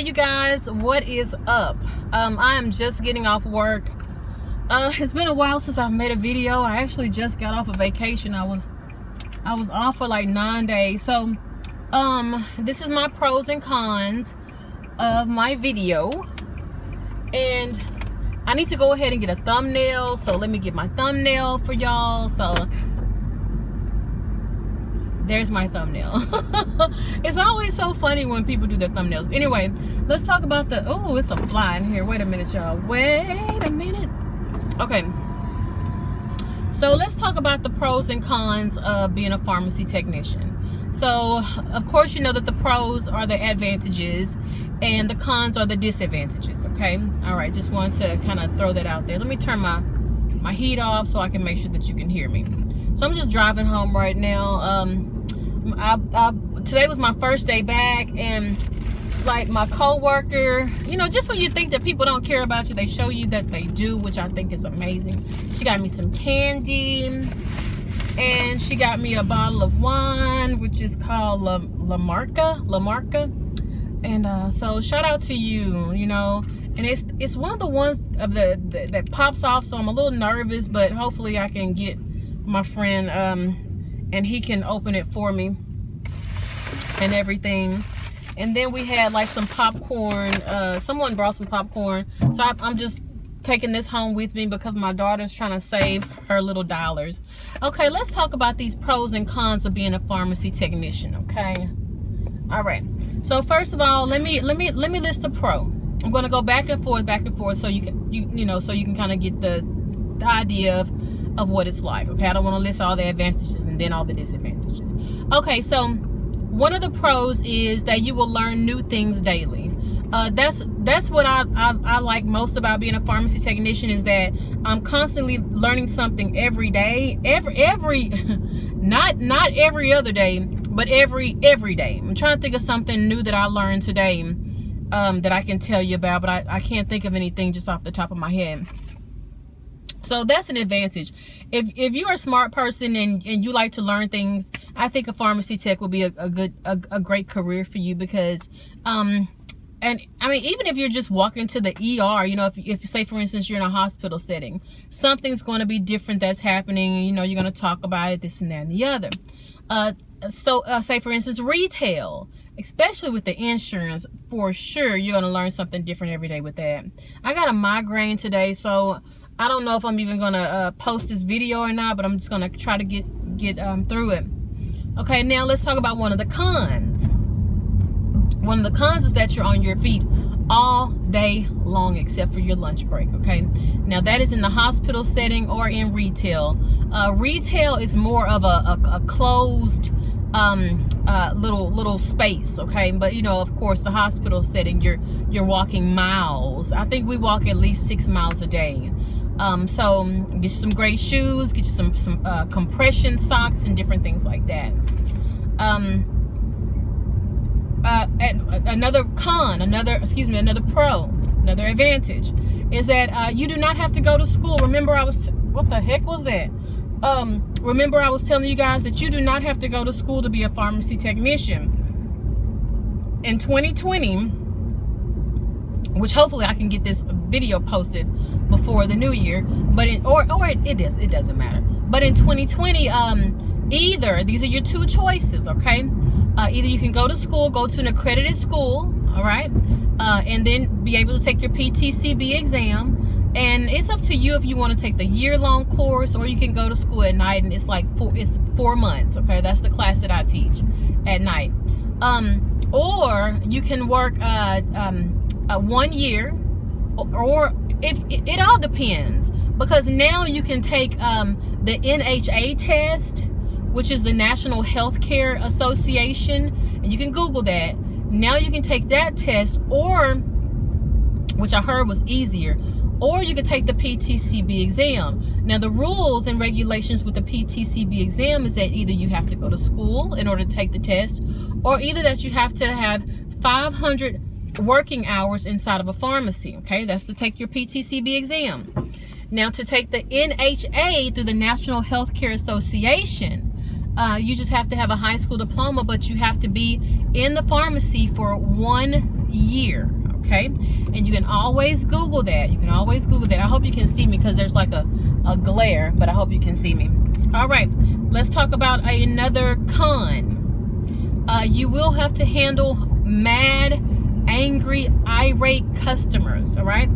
Hey you guys, what is up? I am just getting off work. It's been a while since I've made a video. I actually just got off a vacation. I was off for like 9 days. So this is my pros and cons of my video, and I need to go ahead and get a thumbnail. So let me get my thumbnail for y'all. So there's my thumbnail. It's always so funny when people do their thumbnails. Anyway, let's talk about the, oh, it's a fly in here. Wait a minute, y'all. Wait a minute. Okay. So let's talk about the pros and cons of being a pharmacy technician. So, of course, you know that the pros are the advantages and the cons are the disadvantages, okay? All right, just wanted to kind of throw that out there. Let me turn my heat off so I can make sure that you can hear me. So I'm just driving home right now. Today was my first day back, and like my co-worker, you know, just when you think that people don't care about you, they show you that they do, which I think is amazing. She got me some candy, and she got me a bottle of wine, which is called La Marca. And so shout out to you, you know. And it's one of the ones of that pops off, so I'm a little nervous, but hopefully I can get my friend and he can open it for me and everything. And then we had like some popcorn. Someone brought some popcorn, so I'm just taking this home with me because my daughter's trying to save her little dollars. Okay, let's talk about these pros and cons of being a pharmacy technician. Okay, all right. So first of all, let me list the pro. I'm going to go back and forth so you can so you can kind of get the idea of what it's like. Okay, I don't want to list all the advantages and then all the disadvantages. Okay, so one of the pros is that you will learn new things daily. That's what I like most about being a pharmacy technician, is that I'm constantly learning something every day. Not every other day, but every day. I'm trying to think of something new that I learned today that I can tell you about, but I can't think of anything just off the top of my head. So that's an advantage. If you're a smart person and you like to learn things, I think a pharmacy tech will be a great career for you, because and I mean, even if you're just walking to the ER, you know, if say for instance you're in a hospital setting, something's going to be different that's happening, and you know, you're going to talk about it, this and that and the other. So say for instance retail, especially with the insurance, for sure you're going to learn something different every day with that. I got a migraine today, so I don't know if I'm even gonna post this video or not, but I'm just gonna try to get through it. Okay, now let's talk about one of the cons. One of the cons is that you're on your feet all day long except for your lunch break. Okay, now that is in the hospital setting or in retail. Retail is more of a closed little space, okay? But you know, of course, the hospital setting, you're walking miles. I think we walk at least 6 miles a day. So get you some great shoes, get you some compression socks and different things like that. Another advantage is that you do not have to go to school. Remember, what the heck was that? Remember I was telling you guys that you do not have to go to school to be a pharmacy technician. In 2020, which hopefully I can get this video posted before the new year, but it doesn't matter. But in 2020, either these are your two choices, okay? Either you can go to school, go to an accredited school, all right, and then be able to take your PTCB exam, and it's up to you if you want to take the year-long course, or you can go to school at night, and it's 4 months, okay? That's the class that I teach at night. Or you can work 1 year, or if it all depends, because now you can take the NHA test, which is the National Healthcare Association, and you can Google that. Now you can take that test, or, which I heard was easier, or you can take the PTCB exam. Now the rules and regulations with the PTCB exam is that either you have to go to school in order to take the test, or either that you have to have 500 working hours inside of a pharmacy. Okay, that's to take your PTCB exam. Now to take the NHA through the National Healthcare Association, you just have to have a high school diploma, but you have to be in the pharmacy for 1 year. You can always Google that. You can always Google that. I hope you can see me because there's like a glare, but I hope you can see me. All right, let's talk about another con. You will have to handle mad, angry, irate customers. All right.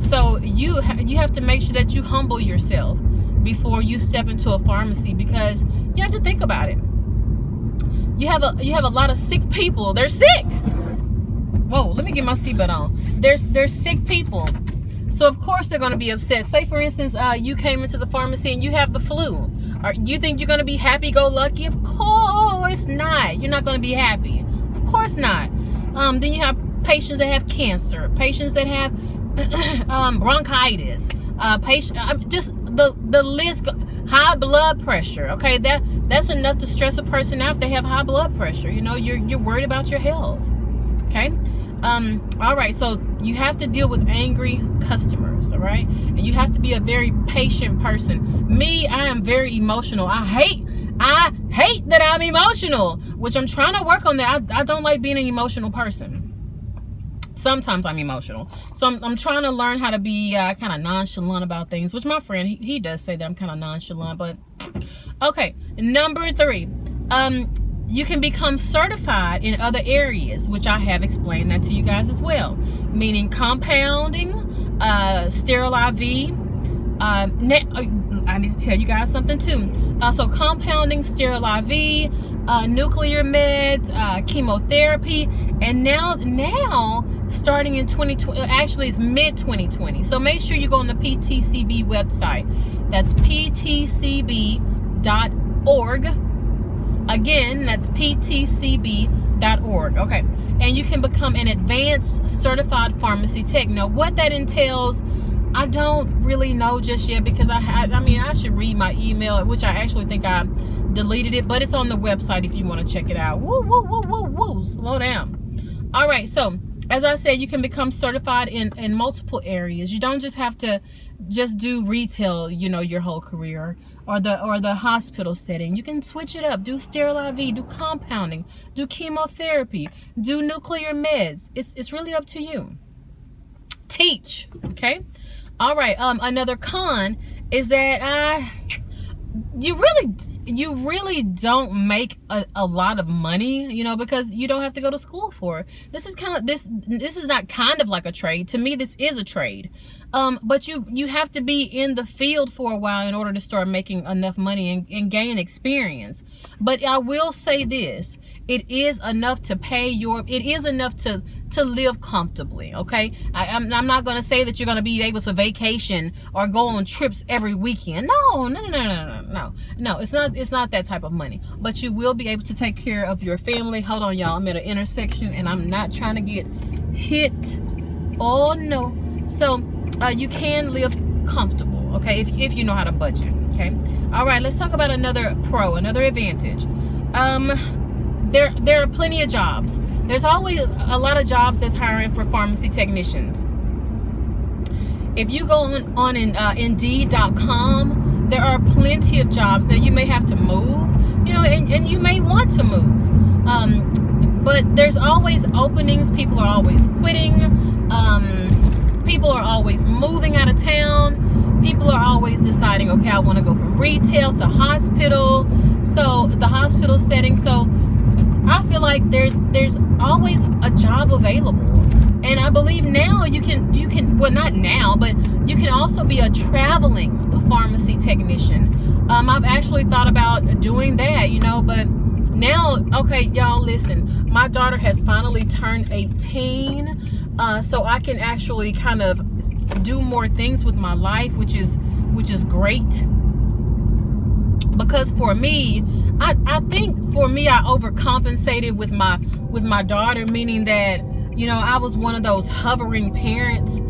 So you have to make sure that you humble yourself before you step into a pharmacy, because you have to think about it. You have a lot of sick people. They're sick. Whoa, let me get my seatbelt on. There's sick people. So of course they're going to be upset. Say for instance, you came into the pharmacy and you have the flu. You think you're going to be happy-go-lucky? Of course not. You're not going to be happy. Of course not. Then you have patients that have cancer, patients that have bronchitis, just the list. High blood pressure. Okay, that's enough to stress a person out if they have high blood pressure. You know, you're worried about your health. Okay. All right. So you have to deal with angry customers. All right, and you have to be a very patient person. Me, I am very emotional. I hate that I'm emotional, which I'm trying to work on that. I don't like being an emotional person. Sometimes I'm emotional, so I'm trying to learn how to be kind of nonchalant about things, which my friend, he does say that I'm kind of nonchalant. But okay, number 3, you can become certified in other areas, which I have explained that to you guys as well, meaning compounding, sterile IV. I need to tell you guys something too. So compounding, sterile IV, nuclear meds, chemotherapy, and now starting in 2020, actually it's mid 2020. So make sure you go on the PTCB website. That's ptcb.org. Again, that's ptcb.org. Okay, and you can become an advanced certified pharmacy tech. Now, what that entails, I don't really know just yet, because I should read my email, which I actually think I deleted it, but it's on the website if you want to check it out. Woo, woo, woo, woo, woo. Slow down. All right, so as I said, you can become certified in multiple areas. You don't just have to just do retail, you know, your whole career, or the hospital setting. You can switch it up. Do sterile IV, do compounding, do chemotherapy, do nuclear meds. It's really up to you. Teach, okay? All right, another con is that you really don't make a lot of money, you know, because you don't have to go to school for it. This is not kind of like a trade. To me, this is a trade. But you have to be in the field for a while in order to start making enough money and gain experience. But I will say this, it is enough to it is enough to live comfortably, okay? I'm not going to say that you're going to be able to vacation or go on trips every weekend. No, it's not that type of money. But you will be able to take care of your family. Hold on, y'all, I'm at an intersection and I'm not trying to get hit. Oh no. So you can live comfortable, okay, if you know how to budget, okay? All right, let's talk about another advantage. There are plenty of jobs. There's always a lot of jobs that's hiring for pharmacy technicians. If you go on Indeed.com, there are plenty of jobs. Now you may have to move, you know, and you may want to move. But there's always openings. People are always quitting. People are always moving out of town. People are always deciding, okay, I want to go from retail to hospital. So the hospital setting. So I feel like there's always a job available. And I believe now you can, well, not now, but you can also be a traveling pharmacy technician. I've actually thought about doing that, you know, but now, okay, y'all listen, my daughter has finally turned 18, so I can actually kind of do more things with my life, which is great. Because for me, I think for me, I overcompensated with my daughter, meaning that, you know, I was one of those hovering parents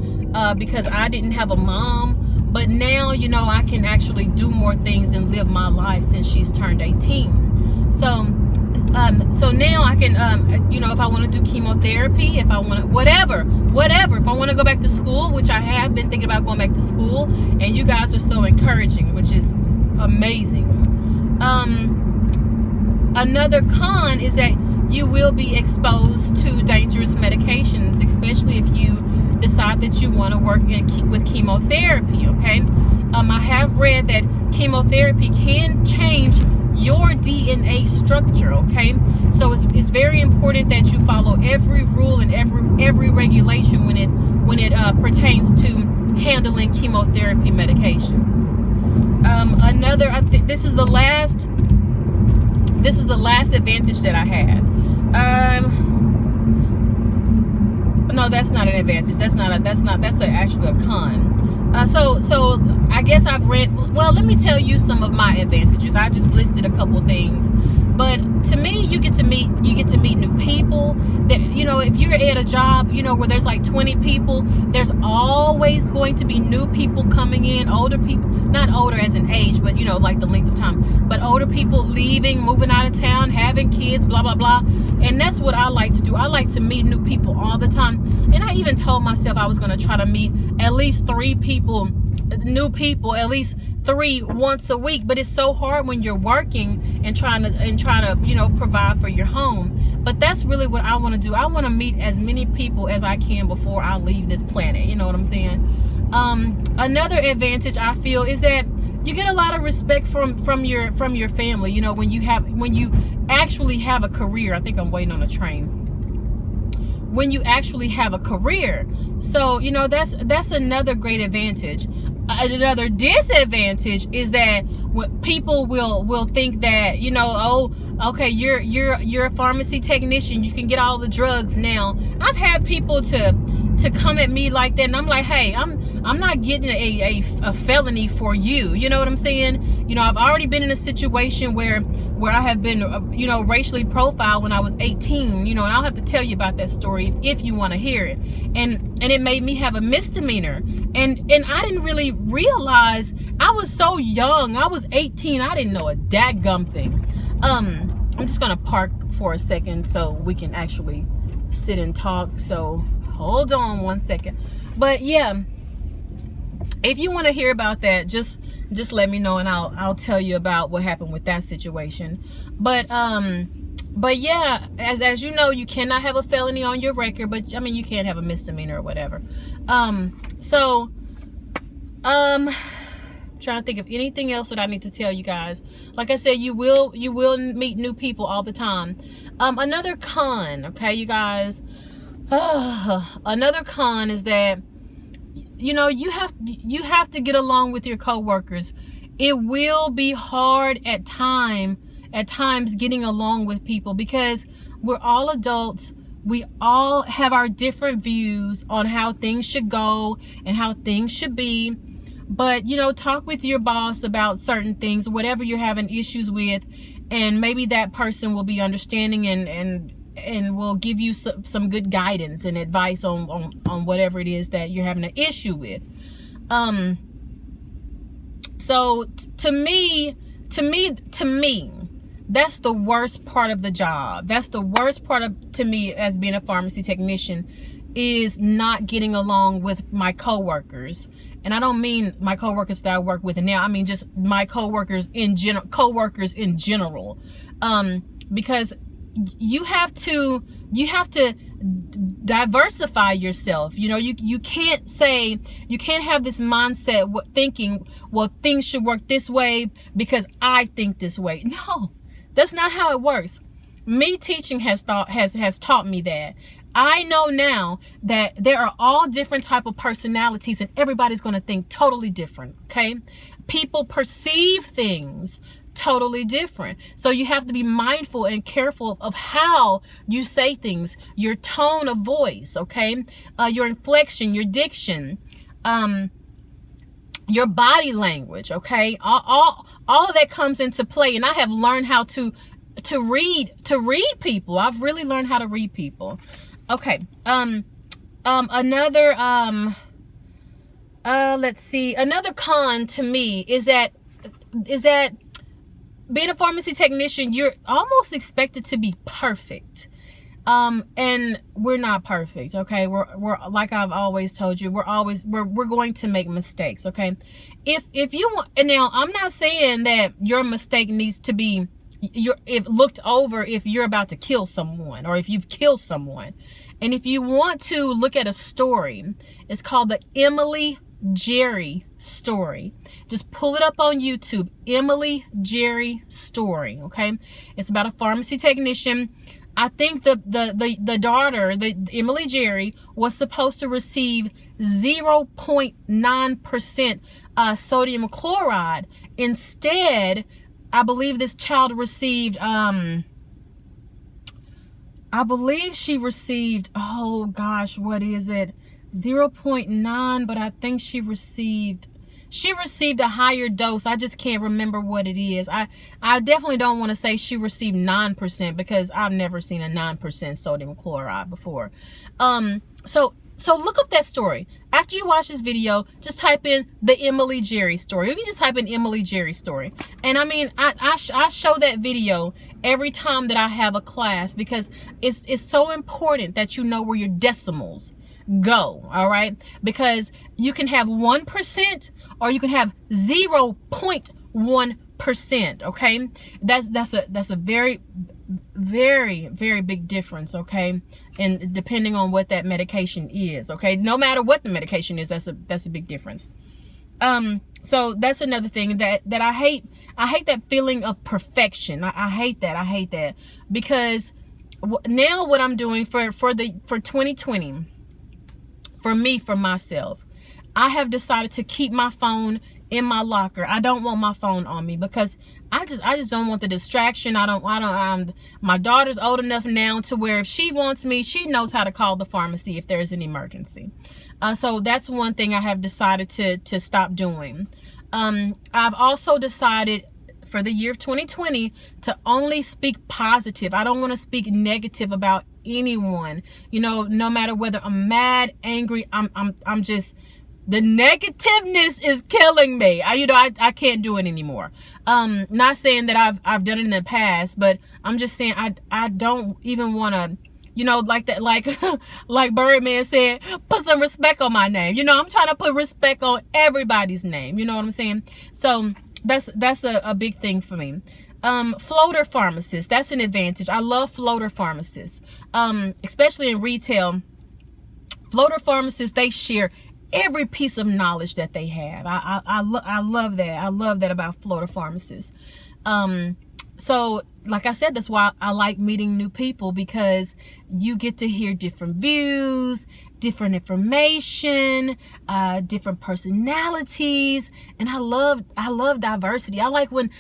because I didn't have a mom. But now, you know, I can actually do more things and live my life since she's turned 18. So now I can, you know, if I want to do chemotherapy, if I want to, whatever, if I want to go back to school, which I have been thinking about going back to school, and you guys are so encouraging, which is amazing. Another con is that you will be exposed to dangerous medications, especially if you you want to work with chemotherapy, okay? I have read that chemotherapy can change your DNA structure, okay? So it's very important that you follow every rule and every regulation when it pertains to handling chemotherapy medications. Another, I think this is the last advantage that I had. No, that's not an advantage. That's actually a con. So I guess I've read, well, let me tell you some of my advantages. I just listed a couple things, but to me, you get to meet new people. That, you know, if you're at a job, you know, where there's like 20 people, there's always going to be new people coming in, older people, not older as in age, but you know, like the length of time, but older people leaving, moving out of town, having kids, blah, blah, blah. And that's what I like to do. I like to meet new people all the time. And I even told myself I was going to try to meet at least 3 people, new people, at least 3 once a week. But it's so hard when you're working and trying to, you know, provide for your home. But that's really what I want to do. I want to meet as many people as I can before I leave this planet. You know what I'm saying? Another advantage I feel is that you get a lot of respect from your family. You know, when you actually have a career. I think I'm waiting on a train. When you actually have a career, so you know that's another great advantage. Another disadvantage is that people will think that, you know, oh, okay, you're a pharmacy technician, you can get all the drugs now. I've had people to come at me like that, and I'm like, hey, I'm not getting a felony for you. You know what I'm saying? You know, I've already been in a situation where I have been, you know, racially profiled when I was 18. You know, and I'll have to tell you about that story if you want to hear it. And it made me have a misdemeanor, and I didn't really realize. I was so young. I was 18. I didn't know a dadgum thing. I'm just gonna park for a second so we can actually sit and talk. So hold on one second. But yeah, if you want to hear about that, just let me know, and I'll tell you about what happened with that situation. But yeah, as you know, you cannot have a felony on your record, but I mean, you can't have a misdemeanor or whatever. Trying to think of anything else that I need to tell you guys. Like I said, you will meet new people all the time. Another con, okay, you guys. Another con is that, you know, you have to get along with your coworkers. It will be hard at times getting along with people, because we're all adults. We all have our different views on how things should go and how things should be. But, you know, talk with your boss about certain things, whatever you're having issues with, and maybe that person will be understanding and will give you some good guidance and advice on whatever it is that you're having an issue with. So to me, that's the worst part of the job. That's the worst part to me as being a pharmacy technician, is not getting along with my coworkers. And I don't mean my coworkers that I work with now. I mean just my coworkers in general. Because you have to diversify yourself. You know, you can't have this mindset thinking, well, things should work this way because I think this way. No, that's not how it works. Me teaching has taught me that. I know now that there are all different type of personalities, and everybody's going to think totally different. Okay, people perceive things totally different. So you have to be mindful and careful of how you say things, your tone of voice, okay, your inflection, your diction, your body language, okay, all of that comes into play. And I have learned how to read people. I've really learned how to read people. Okay. Let's see. Another con to me is that being a pharmacy technician, you're almost expected to be perfect. And we're not perfect, okay? We're like I've always told you, we're going to make mistakes, okay? If you want, and now I'm not saying that your mistake needs to be if looked over if you're about to kill someone or if you've killed someone. And if you want to look at a story, it's called the Emily Jerry story. Just pull it up on YouTube, Emily Jerry story. Okay, it's about a pharmacy technician. I think the daughter, the Emily Jerry, was supposed to receive 0.9% sodium chloride. Instead, I believe this child received I believe she received, oh gosh, what is it? 0.9, but I think she received a higher dose. I just can't remember what it is. I definitely don't want to say she received 9% because I've never seen a 9% sodium chloride before. So look up that story. After you watch this video, just type in the Emily Jerry story. You can just type in Emily Jerry story. And I mean, I show that video every time that I have a class because it's so important that you know where your decimals go, all right? Because you can have 1% or you can have 0.1%, okay? That's a very big difference, okay? And depending on what that medication is, okay? No matter what the medication is, that's a big difference. So that's another thing that I hate. I hate that feeling of perfection. I hate that because now what I'm doing for 2020, for myself, I have decided to keep my phone in my locker. I don't want my phone on me because I just don't want the distraction. My daughter's old enough now to where if she wants me, she knows how to call the pharmacy if there's an emergency. So that's one thing I have decided to stop doing. I've also decided for the year of 2020 to only speak positive. I don't want to speak negative about anyone. You know, no matter whether I'm mad, angry, I'm just, the negativeness is killing me. I can't do it anymore. Not saying that I've done it in the past, but I'm just saying I don't even want to, you know, like that, like Birdman said, put some respect on my name. You know, I'm trying to put respect on everybody's name. You know what I'm saying? So that's a big thing for me. Floater pharmacists, that's an advantage. I love floater pharmacists, especially in retail. Floater pharmacists, they share every piece of knowledge that they have. I love that. I love that about floater pharmacists. So like I said, that's why I like meeting new people, because you get to hear different views, different information, different personalities, and I love diversity. I like when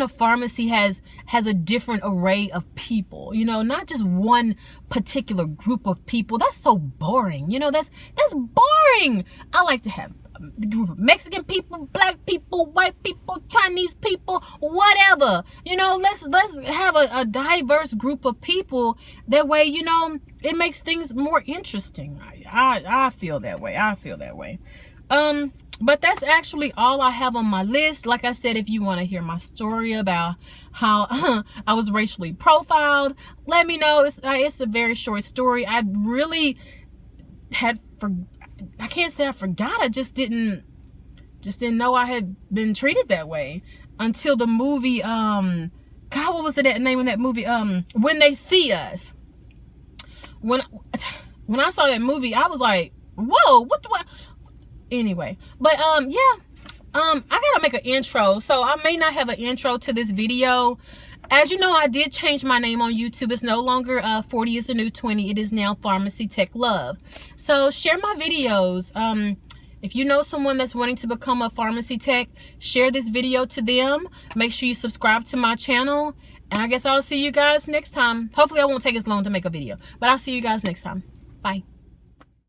a pharmacy has a different array of people, you know, not just one particular group of people. That's so boring, you know, that's boring. I like to have a group of Mexican people, black people, white people, Chinese people, whatever, you know. Let's have a diverse group of people. That way, you know, it makes things more interesting. I feel that way. But that's actually all I have on my list. Like I said, if you want to hear my story about how I was racially profiled, let me know. It's a very short story. I really I can't say I forgot. I just didn't know I had been treated that way until the movie, God, what was the name of that movie? When They See Us. When I saw that movie, I was like, whoa, what? Anyway, but yeah, I gotta make an intro, so I may not have an intro to this video. As you know, I did change my name on YouTube. It's no longer 40 is the new 20. It is now pharmacytechlove. So share my videos. If you know someone that's wanting to become a pharmacy tech, share this video to them. Make sure you subscribe to my channel. And I guess I'll see you guys next time. Hopefully I won't take as long to make a video, but I'll see you guys next time. Bye.